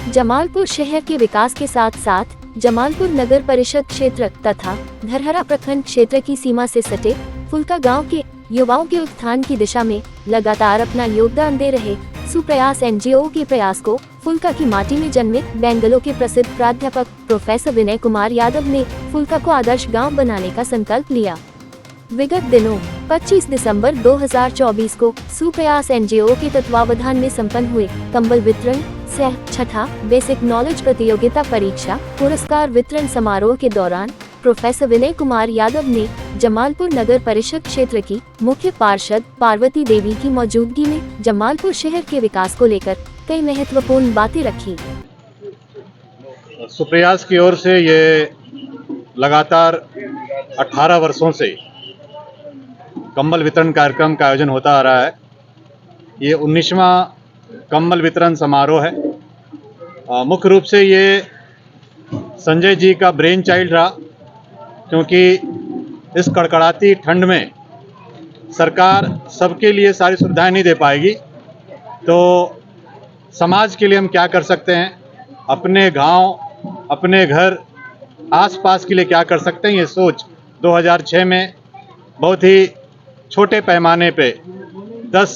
जमालपुर शहर के विकास के साथ साथ जमालपुर नगर परिषद क्षेत्र तथा धरहरा प्रखंड क्षेत्र की सीमा से सटे फुल्का गांव के युवाओं के उत्थान की दिशा में लगातार अपना योगदान दे रहे सुप्रयास एनजीओ के प्रयास को फुल्का की माटी में जन्मे बेंगलोर के प्रसिद्ध प्राध्यापक प्रोफेसर विनय कुमार यादव ने फुल्का को आदर्श गांव बनाने का संकल्प लिया। विगत दिनों 25 दिसंबर 2024 को सुप्रयास एनजीओ के तत्वावधान में संपन्न हुए कंबल वितरण सह छठा बेसिक नॉलेज प्रतियोगिता परीक्षा पुरस्कार वितरण समारोह के दौरान प्रोफेसर विनय कुमार यादव ने जमालपुर नगर परिषद क्षेत्र की मुख्य पार्षद पार्वती देवी की मौजूदगी में जमालपुर शहर के विकास को लेकर कई महत्वपूर्ण बातें रखी। सुप्रयास की ओर से ये लगातार 18 वर्षों से कंबल वितरण कार्यक्रम का आयोजन होता आ रहा है। ये 19वां कंबल वितरण समारोह है। मुख्य रूप से ये संजय जी का ब्रेन चाइल्ड रहा, क्योंकि इस कड़कड़ाती ठंड में सरकार सबके लिए सारी सुविधाएं नहीं दे पाएगी, तो समाज के लिए हम क्या कर सकते हैं, अपने गांव, अपने घर, आसपास के लिए क्या कर सकते हैं, ये सोच 2006 में बहुत ही छोटे पैमाने पे 10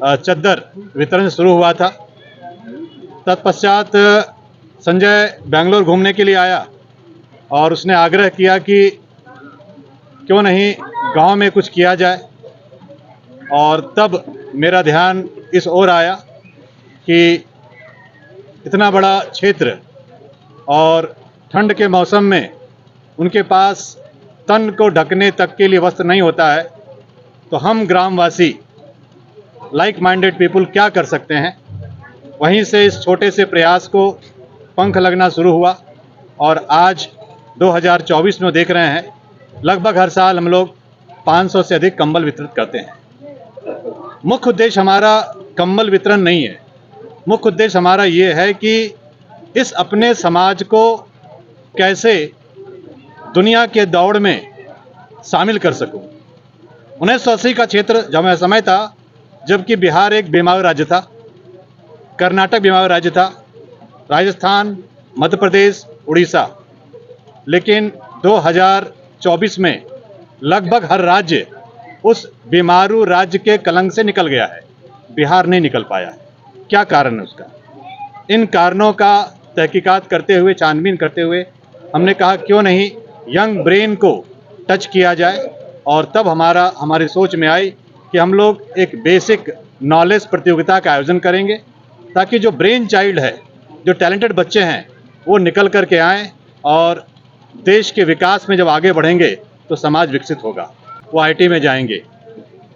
चद्दर वितरण शुरू हुआ था। तत्पश्चात संजय बेंगलोर घूमने के लिए आया और उसने आग्रह किया कि क्यों नहीं गांव में कुछ किया जाए, और तब मेरा ध्यान इस ओर आया कि इतना बड़ा क्षेत्र और ठंड के मौसम में उनके पास तन को ढकने तक के लिए वस्त्र नहीं होता है, तो हम ग्रामवासी लाइक माइंडेड पीपुल क्या कर सकते हैं। वहीं से इस छोटे से प्रयास को पंख लगना शुरू हुआ और आज 2024 में देख रहे हैं लगभग हर साल हम लोग 500 से अधिक कंबल वितरित करते हैं। मुख्य उद्देश्य हमारा कंबल वितरण नहीं है, मुख्य उद्देश्य हमारा ये है कि इस अपने समाज को कैसे दुनिया के दौड़ में शामिल कर सकूं। 1980 का क्षेत्र जब समय था जबकि बिहार एक बीमारू राज्य था, कर्नाटक बीमारू राज्य था, राजस्थान, मध्य प्रदेश, उड़ीसा, लेकिन 2024 में लगभग हर राज्य उस बीमारू राज्य के कलंक से निकल गया है, बिहार नहीं निकल पाया है। क्या कारण है उसका? इन कारणों का तहकीकात करते हुए, छानबीन करते हुए हमने कहा क्यों नहीं यंग ब्रेन को टच किया जाए, और तब हमारी सोच में आई कि हम लोग एक बेसिक नॉलेज प्रतियोगिता का आयोजन करेंगे, ताकि जो ब्रेन चाइल्ड है, जो टैलेंटेड बच्चे हैं, वो निकल कर के आएँ और देश के विकास में जब आगे बढ़ेंगे तो समाज विकसित होगा, वो आईटी में जाएंगे।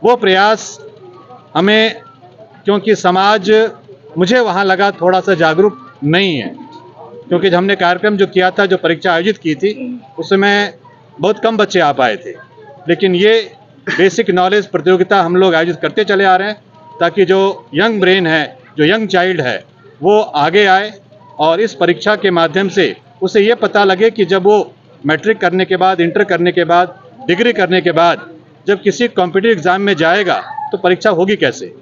वो प्रयास हमें, क्योंकि समाज मुझे वहाँ लगा थोड़ा सा जागरूक नहीं है, क्योंकि जब हमने कार्यक्रम जो किया था, जो परीक्षा आयोजित की थी, उसमें बहुत कम बच्चे आ पाए थे, लेकिन ये बेसिक नॉलेज प्रतियोगिता हम लोग आयोजित करते चले आ रहे हैं, ताकि जो यंग ब्रेन है, जो यंग चाइल्ड है, वो आगे आए और इस परीक्षा के माध्यम से उसे ये पता लगे कि जब वो मैट्रिक करने के बाद, इंटर करने के बाद, डिग्री करने के बाद जब किसी कॉम्पिटिटिव एग्ज़ाम में जाएगा तो परीक्षा होगी कैसे,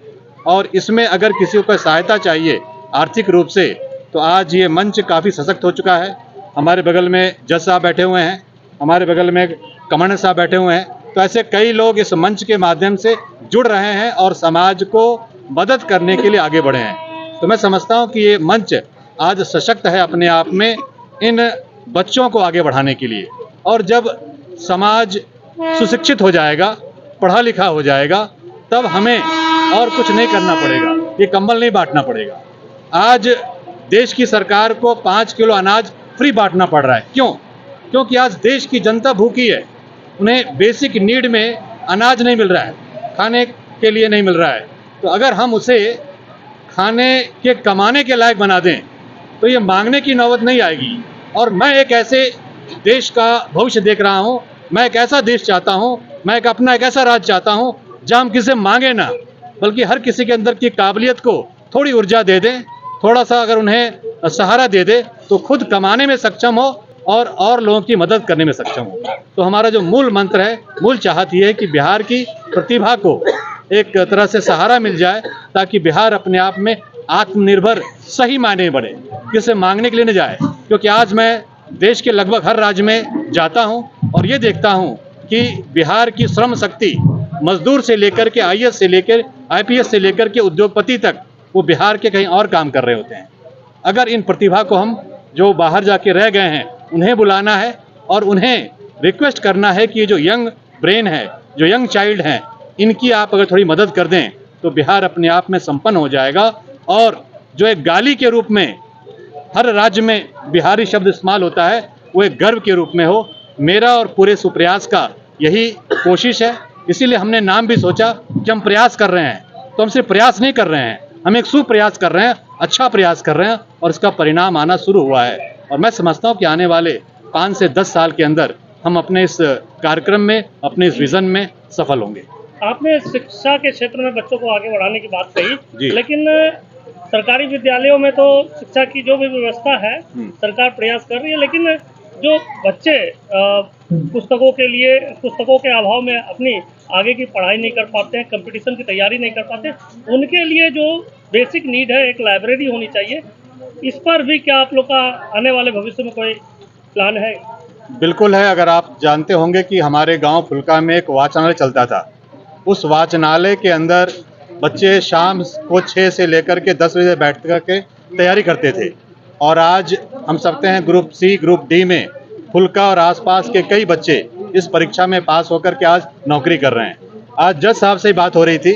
और इसमें अगर किसी को सहायता चाहिए आर्थिक रूप से, तो आज ये मंच काफ़ी सशक्त हो चुका है। हमारे बगल में जज साहब बैठे हुए हैं, हमारे बगल में कमांडेंट साहब बैठे हुए हैं, तो ऐसे कई लोग इस मंच के माध्यम से जुड़ रहे हैं और समाज को मदद करने के लिए आगे बढ़े हैं। तो मैं समझता हूँ कि ये मंच आज सशक्त है अपने आप में इन बच्चों को आगे बढ़ाने के लिए, और जब समाज सुशिक्षित हो जाएगा, पढ़ा लिखा हो जाएगा, तब हमें और कुछ नहीं करना पड़ेगा, ये कंबल नहीं बांटना पड़ेगा। आज देश की सरकार को 5 किलो अनाज फ्री बांटना पड़ रहा है। क्यों? क्योंकि आज देश की जनता भूखी है, उन्हें बेसिक नीड में अनाज नहीं मिल रहा है, खाने के लिए नहीं मिल रहा है। तो अगर हम उसे खाने के कमाने के लायक बना दें तो ये मांगने की नौबत नहीं आएगी। और मैं एक ऐसे देश का भविष्य देख रहा हूँ, मैं एक ऐसा देश चाहता हूँ, मैं अपना एक ऐसा राज्य चाहता हूँ जहाँ हम किसी से मांगे ना, बल्कि हर किसी के अंदर की काबिलियत को थोड़ी ऊर्जा दे दें, थोड़ा सा अगर उन्हें सहारा दे दे तो खुद कमाने में सक्षम हो और लोगों की मदद करने में सक्षम हो। तो हमारा जो मूल मंत्र है, मूल चाहत ये है कि बिहार की प्रतिभा को एक तरह से सहारा मिल जाए, ताकि बिहार अपने आप में आत्मनिर्भर सही मायने में बढ़े, किसे मांगने के लिए न जाए। क्योंकि आज मैं देश के लगभग हर राज्य में जाता हूं और ये देखता हूं कि बिहार की श्रम शक्ति मजदूर से लेकर के आईएएस से लेकर आईपीएस से लेकर के उद्योगपति तक वो बिहार के कहीं और काम कर रहे होते हैं। अगर इन प्रतिभा को हम जो बाहर जाके रह गए हैं उन्हें बुलाना है और उन्हें रिक्वेस्ट करना है कि ये जो यंग ब्रेन है, जो यंग चाइल्ड हैं, इनकी आप अगर थोड़ी मदद कर दें तो बिहार अपने आप में संपन्न हो जाएगा। और जो एक गाली के रूप में हर राज्य में बिहारी शब्द इस्तेमाल होता है, वो एक गर्व के रूप में हो। मेरा और पूरे सुप्रयास का यही कोशिश है। इसीलिए हमने नाम भी सोचा कि हम प्रयास कर रहे हैं, तो हम सिर्फ प्रयास नहीं कर रहे हैं, हम एक सुप्रयास कर रहे हैं, अच्छा प्रयास कर रहे हैं और इसका परिणाम आना शुरू हुआ है। और मैं समझता हूँ कि आने वाले 5 से 10 साल के अंदर हम अपने इस कार्यक्रम में, अपने इस विजन में सफल होंगे। आपने शिक्षा के क्षेत्र में बच्चों को आगे बढ़ाने की बात कही, जी। लेकिन सरकारी विद्यालयों में तो शिक्षा की जो भी व्यवस्था है सरकार प्रयास कर रही है, लेकिन जो बच्चे पुस्तकों के अभाव में अपनी आगे की पढ़ाई नहीं कर पाते हैं, कंपटीशन की तैयारी नहीं कर पाते, उनके लिए जो बेसिक नीड है, एक लाइब्रेरी होनी चाहिए। इस पर भी क्या आप लोग का आने वाले भविष्य में कोई प्लान है? बिल्कुल है। अगर आप जानते होंगे कि हमारे गांव फुल्का में एक वाचनालय चलता था। उस वाचनालय के अंदर बच्चे शाम को 6 से लेकर के 10 बजे बैठ कर के तैयारी करते थे। और आज हम सकते हैं ग्रुप सी, ग्रुप डी में फुल्का और आसपास के कई बच्चे इस परीक्षा में पास होकर के आज नौकरी कर रहे हैं। आज जज साहब से बात हो रही थी,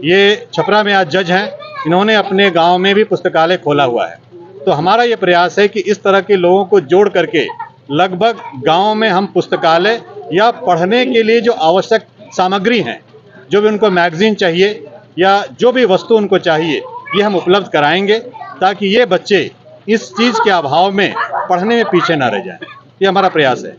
ये छपरा में आज जज हैं, इन्होंने अपने गांव में भी पुस्तकालय खोला हुआ है। तो हमारा ये प्रयास है कि इस तरह के लोगों को जोड़ करके लगभग गांव में हम पुस्तकालय या पढ़ने के लिए जो आवश्यक सामग्री हैं, जो भी उनको मैगजीन चाहिए या जो भी वस्तु उनको चाहिए, ये हम उपलब्ध कराएंगे ताकि ये बच्चे इस चीज़ के अभाव में पढ़ने में पीछे ना रह जाएं। ये हमारा प्रयास है।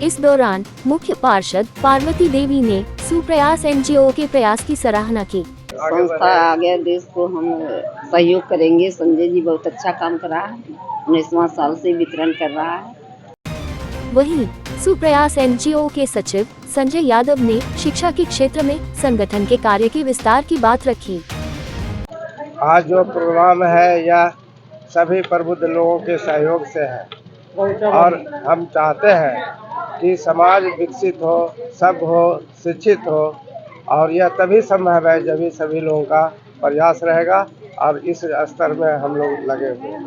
इस दौरान मुख्य पार्षद पार्वती देवी ने सुप्रयास एनजीओ के प्रयास की सराहना की। संस्था आगे देश को हम सहयोग करेंगे। संजय जी बहुत अच्छा काम कर रहा है, 19वां साल से वितरण कर रहा है। वहीं सुप्रयास एनजीओ के सचिव संजय यादव ने शिक्षा के क्षेत्र में संगठन के कार्य के विस्तार की बात रखी। आज जो प्रोग्राम है यह सभी प्रबुद्ध लोगों के सहयोग से है और हम चाहते हैं कि समाज विकसित हो, सब हो, शिक्षित हो, और यह तभी संभव है जब भी सभी लोगों का प्रयास रहेगा और इस स्तर में हम लोग लगे हुए हैं।